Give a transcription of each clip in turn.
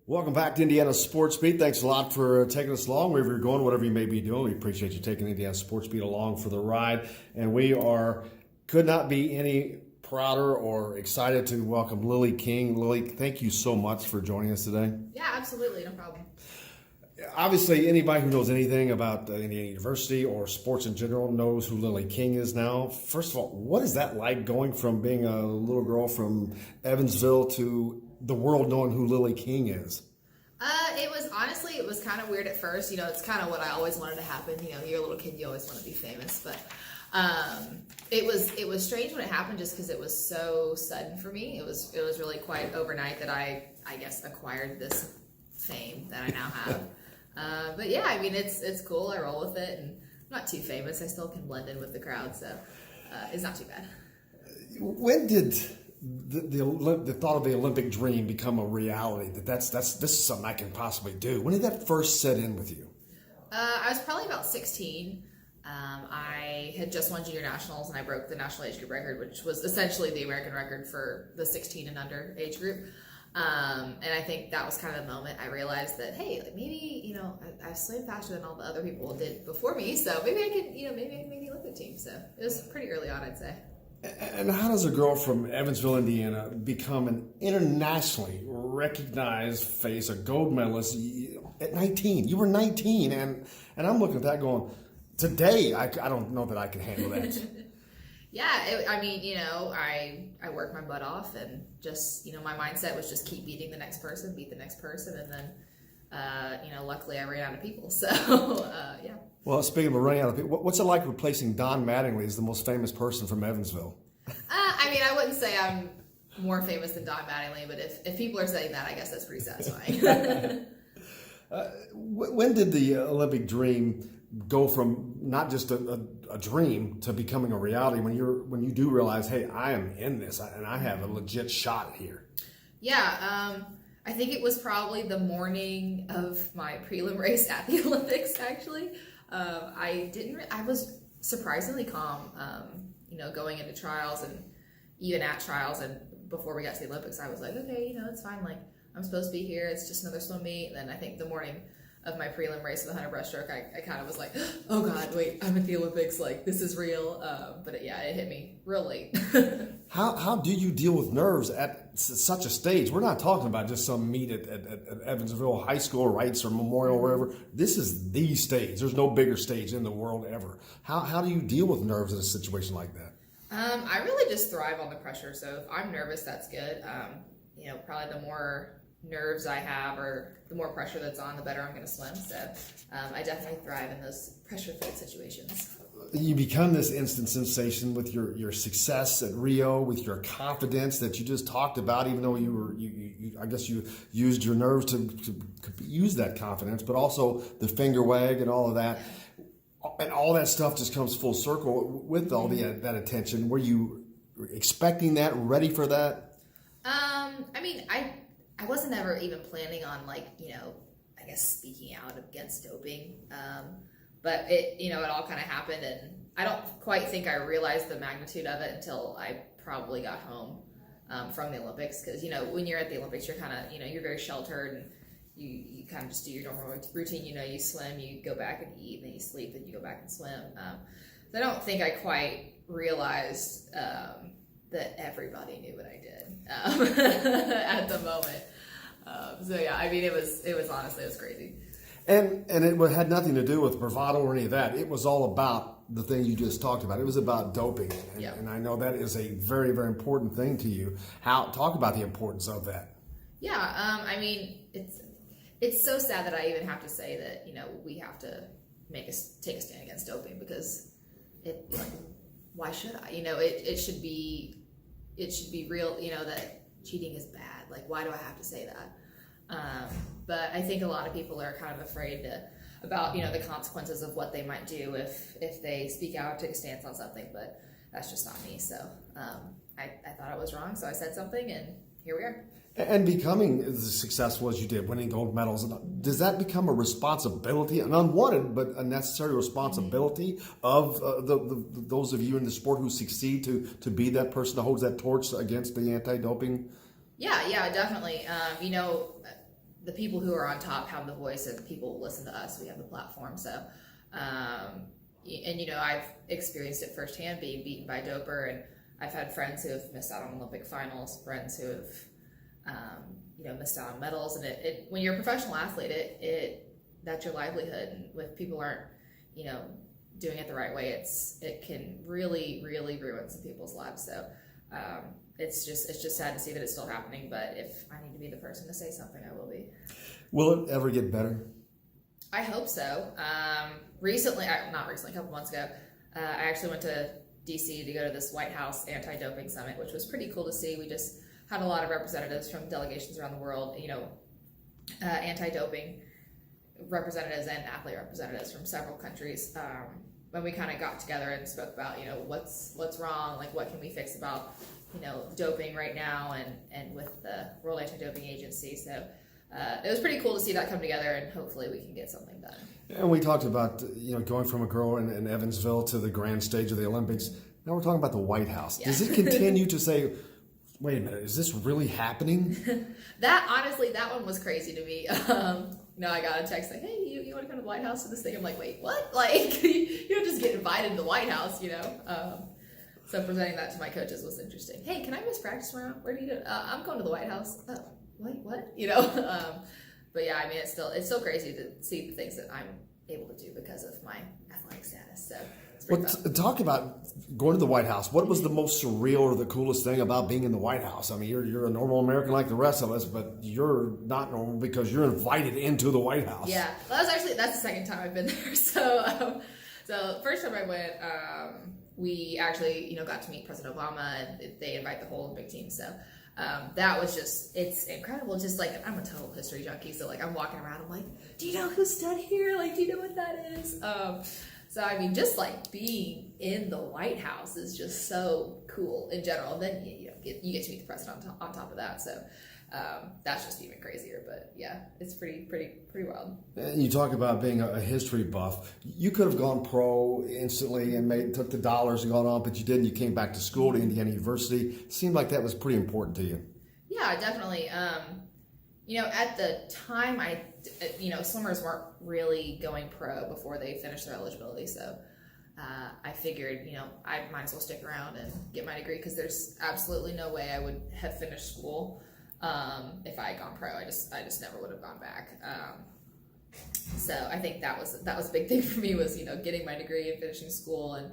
Welcome back to Indiana Sports Beat. Thanks a lot for taking us along wherever you're going, whatever you may be doing. We appreciate you taking Indiana Sports Beat along for the ride. And could not be any prouder or excited to welcome Lilly King. Lilly, thank you so much for joining us today. Yeah, absolutely. No problem. Obviously, anybody who knows anything about Indiana University or sports in general knows who Lilly King is now. First of all, what is that like going from being a little girl from Evansville to the world knowing who Lilly King is? It was kind of weird at first. You know, it's kind of what I always wanted to happen. You know, you're a little kid, you always want to be famous. But it was strange when it happened, just because it was so sudden for me. It was really quite overnight that I guess acquired this fame that I now have. But yeah, I mean, it's cool. I roll with it, and I'm not too famous. I still can blend in with the crowd, so it's not too bad. When did the thought of the Olympic dream become a reality? This is something I can possibly do. When did that first set in with you? I was probably about 16. I had just won junior nationals, and I broke the national age group record, which was essentially the American record for the 16 and under age group. And I think that was kind of the moment I realized that, hey, like maybe, you know, I've swam faster than all the other people did before me, so maybe I can make the Olympic team. So it was pretty early on, I'd say. And how does a girl from Evansville, Indiana, become an internationally recognized face, a gold medalist at 19? You were 19, and I'm looking at that going, today, I don't know that I can handle that. Yeah, I worked my butt off, and just, my mindset was just keep beating the next person, and then, luckily I ran out of people, so, yeah. Well, speaking of running out of people, what's it like replacing Don Mattingly as the most famous person from Evansville? I wouldn't say I'm more famous than Don Mattingly, but if people are saying that, I guess that's pretty satisfying. When did the Olympic dream go from not just a dream to becoming a reality? When you do realize, hey, I am in this, and I have a legit shot here. Yeah, I think it was probably the morning of my prelim race at the Olympics. Actually, I was surprisingly calm. Going into trials, and even at trials, and before we got to the Olympics, I was like, okay, it's fine. Like, I'm supposed to be here. It's just another swim meet. And then I think the morning of my prelim race of the 100 breaststroke, I kind of was like, oh God, wait, I'm at the Olympics. Like, this is real. But it hit me real late. How do you deal with nerves at such a stage? We're not talking about just some meet at Evansville High School or Wrights or Memorial or wherever. This is the stage. There's no bigger stage in the world ever. How do you deal with nerves in a situation like that? I really just thrive on the pressure. So if I'm nervous, that's good. Probably the more nerves I have, or the more pressure that's on, the better I'm going to swim. So I definitely thrive in those pressure-filled situations. You become this instant sensation with your success at Rio, with your confidence that you just talked about, even though I guess you used your nerves to use that confidence, but also the finger wag and all of that. And all that stuff just comes full circle with all that attention. Were you expecting that, ready for that? I wasn't ever even planning on, I guess speaking out against doping. But it all kind of happened, and I don't quite think I realized the magnitude of it until I probably got home from the Olympics. Because, when you're at the Olympics, you're kind of, you're very sheltered, and you kind of just do your normal routine. You swim, you go back and eat, and then you sleep, and you go back and swim. So I don't think I quite realized that everybody knew what I did at the moment. It was honestly, it was crazy. And it had nothing to do with bravado or any of that. It was all about the thing you just talked about. It was about doping. And I know that is a very, very important thing to you. Talk about the importance of that. Yeah, it's so sad that I even have to say that, we have to take a stand against doping, because why should I? It should be real, that cheating is bad. Like, why do I have to say that? But I think a lot of people are kind of afraid about the consequences of what they might do if they speak out, take a stance on something. But that's just not me. So I thought I was wrong, so I said something, and here we are. And becoming as successful as you did, winning gold medals, does that become a responsibility, an unwanted but a necessary responsibility of those of you in the sport who succeed to be that person that holds that torch against the anti-doping? Yeah, definitely. the people who are on top have the voice, and people listen to us. We have the platform. So, and you know, I've experienced it firsthand, being beaten by doper, and I've had friends who have missed out on Olympic finals, friends who have, you know, missed out on medals. And it when you're a professional athlete, that's your livelihood. And if people aren't, you know, doing it the right way, it can really, really ruin some people's lives. So, it's just sad to see that it's still happening. But if I need to be the person to say something, I will be. Will it ever get better? I hope so. Not recently, a couple months ago, I actually went to DC to go to this White House anti-doping summit, which was pretty cool to see. We just had a lot of representatives from delegations around the world, you know, anti-doping representatives and athlete representatives from several countries. When we kind of got together and spoke about, you know, what's wrong, like what can we fix about, you know, doping right now, and with the World Anti-Doping Agency. So it was pretty cool to see that come together, and hopefully we can get something done. And we talked about, you know, going from a girl in Evansville to the grand stage of the Olympics. Now we're talking about the White House. Yeah. Does it continue to say, wait a minute, is this really happening? Honestly, that one was crazy to me. You know, I got a text like, hey, you want to come to the White House for this thing? I'm like, wait, what? Like, you don't just get invited to the White House, you know? So presenting that to my coaches was interesting. Hey, can I miss practice tomorrow? Where do you go? I'm going to the White House. Oh, wait, what? You know? But yeah, I mean, it's still crazy to see the things that I'm able to do because of my athletic status. So it's pretty fun. Talk about going to the White House. What was the most surreal or the coolest thing about being in the White House? I mean, you're a normal American like the rest of us, but you're not normal because you're invited into the White House. Yeah, well, that's the second time I've been there. So first time I went, we actually, you know, got to meet President Obama, and they invite the whole Olympic team. So that was it's incredible. Just like, I'm a total history junkie, so like I'm walking around, I'm like, do you know who stood here? Like, do you know what that is? So I mean, just like being in the White House is just so cool in general. And then you get to meet the president on top of that. So that's just even crazier. But yeah, it's pretty wild. And you talk about being a history buff. You could have gone pro instantly and took the dollars and gone on, but you didn't. You came back to school to Indiana University. It seemed like that was pretty important to you. Yeah, definitely. You know, at the time, swimmers weren't really going pro before they finished their eligibility. So I figured, you know, I might as well stick around and get my degree, because there's absolutely no way I would have finished school if I had gone pro. I just never would have gone back. So I think that was a big thing for me, was, you know, getting my degree and finishing school. And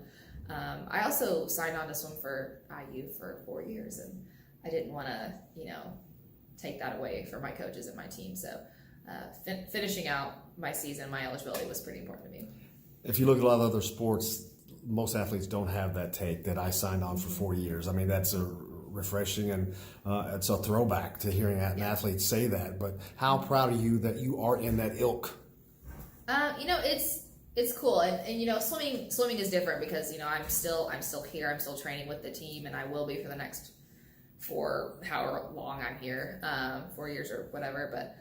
I also signed on to swim for IU for 4 years, and I didn't want to, you know, take that away from my coaches and my team. So finishing out my season, my eligibility was pretty important to me. If you look at a lot of other sports, most athletes don't have that take that I signed on for 4 years. I mean, that's a refreshing, and it's a throwback to hearing an athlete say that. But how proud are you that you are in that ilk? You know, it's cool, and you know, swimming is different, because, you know, I'm still here, I'm still training with the team, and I will be for the next for however long I'm here, 4 years or whatever. But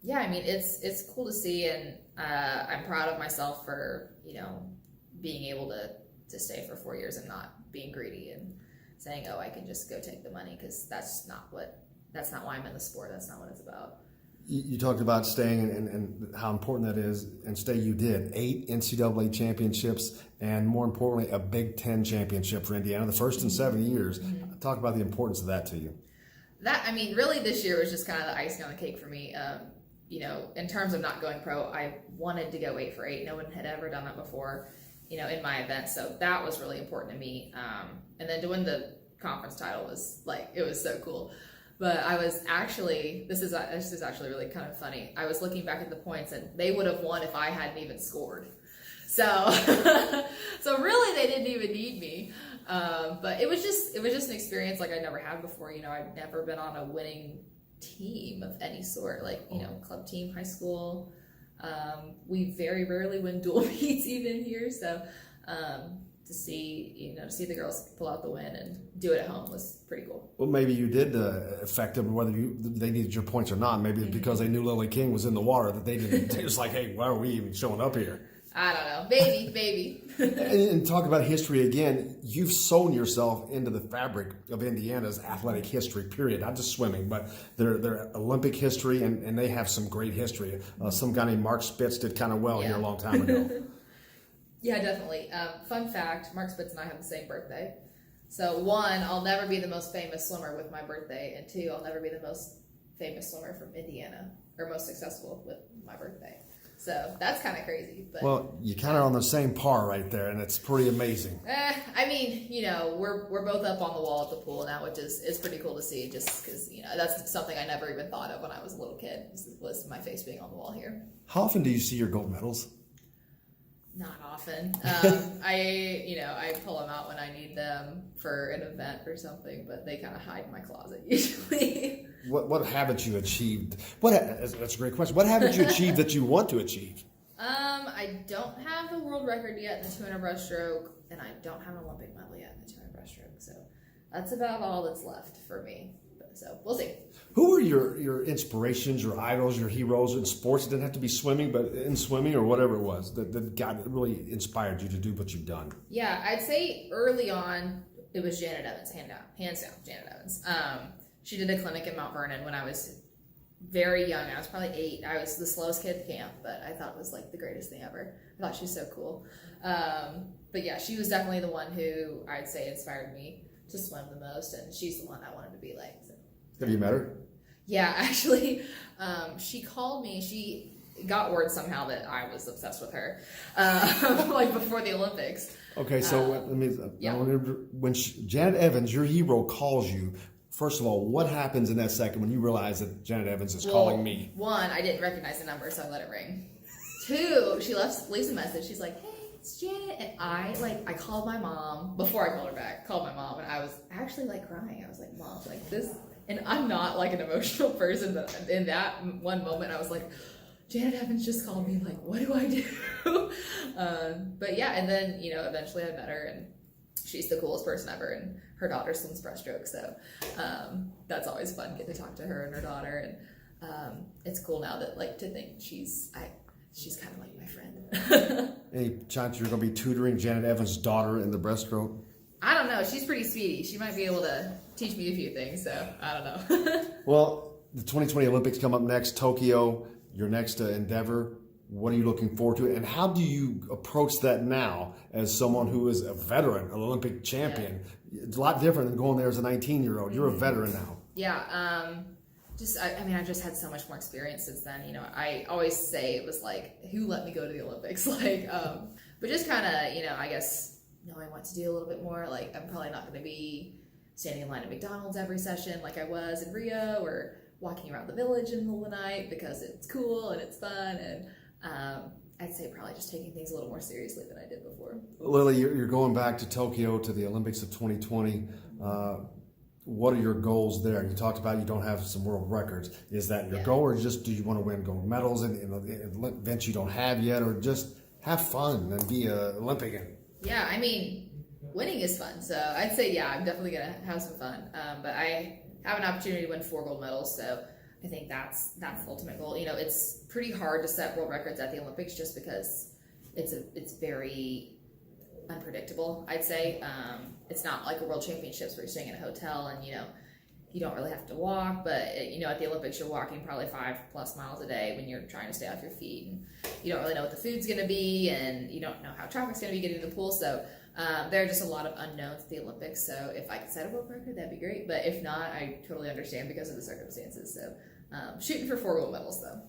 yeah, I mean, it's cool to see, and I'm proud of myself for, you know, being able to stay for 4 years and not being greedy and saying, oh, I can just go take the money, because that's not why I'm in the sport. That's not what it's about. You talked about staying and how important that is, and stay you did. 8 NCAA championships, and more importantly, a Big Ten championship for Indiana, the first in 7 years. Mm-hmm. Talk about the importance of that to you. That, I mean, really this year was just kind of the icing on the cake for me. You know, in terms of not going pro, I wanted to go 8 for 8. No one had ever done that before, you know, in my event. So that was really important to me. And then to win the conference title was like, it was so cool. But I was actually, this is actually really kind of funny. I was looking back at the points, and they would have won if I hadn't even scored. So, so really they didn't even need me. But it was just an experience like I never had before. You know, I've never been on a winning team of any sort, like, you know, club team, high school. We very rarely win dual meets even here. So, to see the girls pull out the win and do it at home was pretty cool. Well, maybe you did affect them, whether they needed your points or not. Maybe it's because they knew Lilly King was in the water that they didn't. They're just like, hey, why are we even showing up here? I don't know. Maybe. And talk about history again. You've sewn yourself into the fabric of Indiana's athletic history, period. Not just swimming, but their Olympic history, and they have some great history. Some guy named Mark Spitz did kind of well here a long time ago. Yeah, definitely. Fun fact, Mark Spitz and I have the same birthday. So one, I'll never be the most famous swimmer with my birthday, and two, I'll never be the most famous swimmer from Indiana, or most successful with my birthday. So that's kind of crazy. But Well, you're kind of on the same par right there, and it's pretty amazing. I mean, we're both up on the wall at the pool now, which is pretty cool to see. Just because that's something I never even thought of when I was a little kid. Was my face being on the wall here? How often do you see your gold medals? Not often. I pull them out when I need them for an event or something, but they kind of hide in my closet usually. What haven't you achieved? That's a great question. What haven't you achieved that you want to achieve? I don't have the world record yet in the 200 breaststroke, and I don't have an Olympic medal yet in the 200 breaststroke. So that's about all that's left for me. So we'll see. Who were your inspirations, your idols, your heroes in sports? It didn't have to be swimming, but in swimming or whatever it was, the guy that really inspired you to do what you've done. Yeah, I'd say early on it was Janet Evans, hands down, Janet Evans. She did a clinic in Mount Vernon when I was very young. I was probably 8. I was the slowest kid at camp, but I thought it was like the greatest thing ever. I thought she was so cool. But yeah, she was definitely the one who I'd say inspired me to swim the most, and she's the one I wanted to be like. So. Have you met her? Yeah, actually, she called me. She got word somehow that I was obsessed with her, like before the Olympics. Okay, so when Janet Evans, your hero, calls you, first of all, what happens in that second when you realize that Janet Evans is calling me? One, I didn't recognize the number, so I let it ring. Two, she leaves a message. She's like, "Hey, it's Janet," and I called my mom before I called her back. Called my mom, and I was actually like crying. I was like, "Mom, like this." And I'm not like an emotional person, but in that one moment, I was like, Janet Evans just called me, like, what do I do? But yeah, and then, eventually I met her, and she's the coolest person ever, and her daughter swims breaststroke, so that's always fun, get to talk to her and her daughter, and it's cool now that, like, to think she's kind of like my friend. Any chance you're going to be tutoring Janet Evans' daughter in the breaststroke? I don't know. She's pretty speedy. She might be able to teach me a few things, so I don't know. Well, the 2020 Olympics come up next, Tokyo, your next endeavor. What are you looking forward to? And how do you approach that now as someone who is a veteran, an Olympic champion? Yeah. It's a lot different than going there as a 19-year-old. You're a veteran now. Yeah. I just had so much more experience since then. I always say it was like, who let me go to the Olympics? But just kind of, I guess knowing what to do a little bit more. Like, I'm probably not going to be standing in line at McDonald's every session like I was in Rio, or walking around the village in the middle of the night because it's cool and it's fun. And I'd say probably just taking things a little more seriously than I did before. Lilly, you're going back to Tokyo, to the Olympics of 2020. What are your goals there? You talked about you don't have some world records. Is that your goal, or just do you want to win gold medals in events you don't have yet, or just have fun and be an Olympian? Yeah, I mean, winning is fun. So I'd say, I'm definitely going to have some fun. But I have an opportunity to win 4 gold medals. So I think that's the ultimate goal. It's pretty hard to set world records at the Olympics just because it's very unpredictable, I'd say. It's not like a world championships where you're staying in a hotel and, you don't really have to walk, but at the Olympics you're walking probably 5+ miles a day when you're trying to stay off your feet, and you don't really know what the food's going to be, and you don't know how traffic's going to be getting to the pool. So there are just a lot of unknowns at the Olympics. So if I could set a world record, that'd be great. But if not, I totally understand because of the circumstances. So shooting for 4 gold medals though.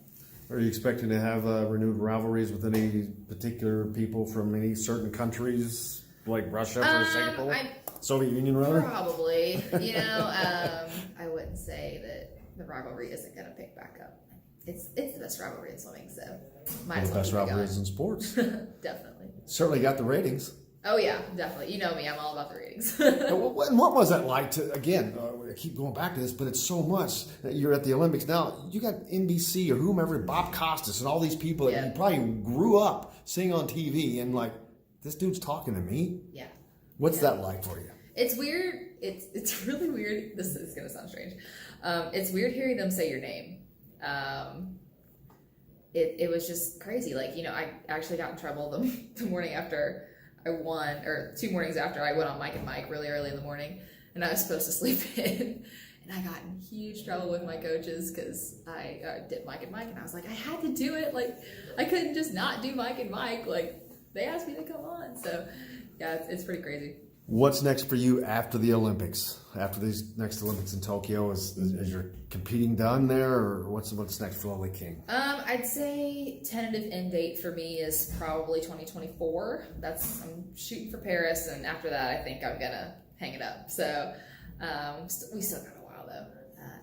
Are you expecting to have renewed rivalries with any particular people from any certain countries, like Russia, for Singapore? Soviet Union, rather? Probably. I wouldn't say that the rivalry isn't going to pick back up. It's the best rivalry in swimming, so might as well. The best rivalries in sports. Definitely. Certainly got the ratings. Oh yeah, definitely. You know me, I'm all about the ratings. What was that like to, again, I keep going back to this, but it's so much that you're at the Olympics now. You got NBC or whomever, Bob Costas and all these people that you probably grew up seeing on TV, and like, this dude's talking to me? Yeah. What's that like for you? It's weird. It's really weird. This is going to sound strange. It's weird hearing them say your name. it was just crazy. Like, I actually got in trouble the morning after I won, or 2 mornings after I went on Mike and Mike really early in the morning, and I was supposed to sleep in. And I got in huge trouble with my coaches because I did Mike and Mike, and I was like, I had to do it. Like, I couldn't just not do Mike and Mike. Like, they asked me to come on. So, yeah, it's pretty crazy. What's next for you after the Olympics? After these next Olympics in Tokyo, is your competing done there, or what's next for Lilly King? I'd say tentative end date for me is probably 2024. I'm shooting for Paris, and after that, I think I'm gonna hang it up. So we still got a while though.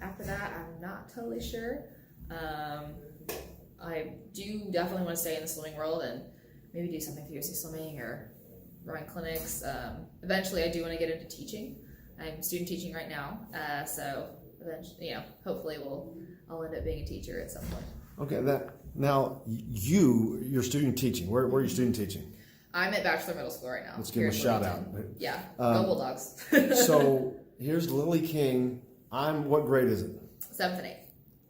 After that, I'm not totally sure. I do definitely want to stay in the swimming world and maybe do something for UC Swimming or run clinics. Eventually, I do want to get into teaching. I'm student teaching right now, so eventually, hopefully, I'll end up being a teacher at some point. Okay, now you're student teaching. Where are you student teaching? I'm at Bachelor Middle School right now. Let's give him a shout out. Yeah, go Bulldogs. So here's Lilly King. What grade is it? 7th and 8th.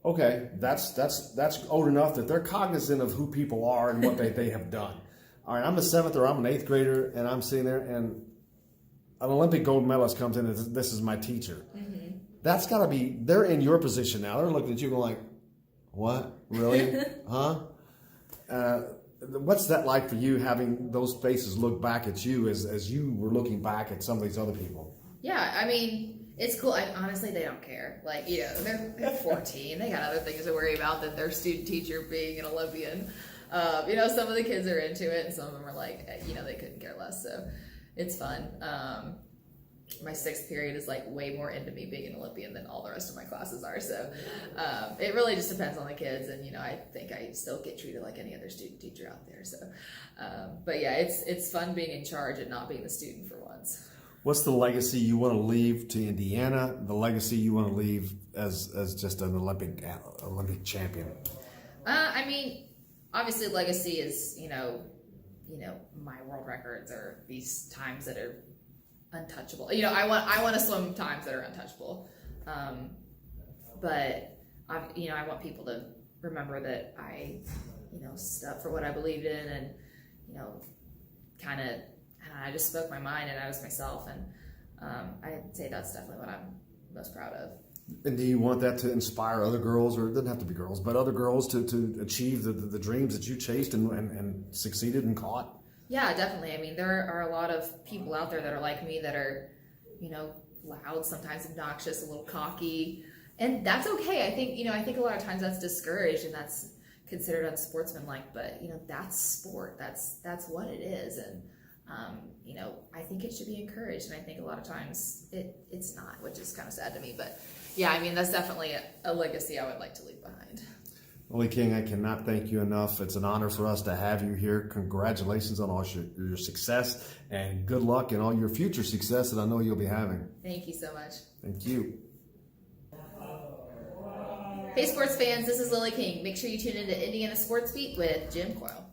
Okay, that's old enough that they're cognizant of who people are and what they have done. All right, I'm a 7th or I'm an 8th grader, and I'm sitting there, and an Olympic gold medalist comes in, and this is my teacher. Mm-hmm. That's got to be, they're in your position now. They're looking at you going like, what? Really? Huh? What's that like for you, having those faces look back at you as you were looking back at some of these other people? Yeah, I mean, it's cool. Honestly, they don't care. Like, they're 14. They got other things to worry about than their student teacher being an Olympian. Some of the kids are into it, and some of them are like, they couldn't care less. So it's fun. My 6th period is like way more into me being an Olympian than all the rest of my classes are. So it really just depends on the kids. And, I think I still get treated like any other student teacher out there. So, but yeah, it's fun being in charge and not being the student for once. What's the legacy you want to leave to Indiana? The legacy you want to leave as just an Olympic champion? I mean, obviously legacy is, my world records or these times that are untouchable. I want to swim times that are untouchable. But I want people to remember that I, stood up for what I believed in, and, I just spoke my mind and I was myself, and I'd say that's definitely what I'm most proud of. And do you want that to inspire other girls, or it doesn't have to be girls, but other girls to achieve the dreams that you chased and succeeded and caught? Yeah, definitely. I mean, there are a lot of people out there that are like me that are, loud, sometimes obnoxious, a little cocky, and that's okay. I think a lot of times that's discouraged and that's considered unsportsmanlike, but that's sport. That's what it is, and I think it should be encouraged, and I think a lot of times it's not, which is kind of sad to me. But yeah, I mean, that's definitely a legacy I would like to leave behind. Lilly King, I cannot thank you enough. It's an honor for us to have you here. Congratulations on all your success, and good luck in all your future success that I know you'll be having. Thank you so much. Thank you. Hey sports fans, this is Lilly King. Make sure you tune into Indiana Sports Beat with Jim Coyle.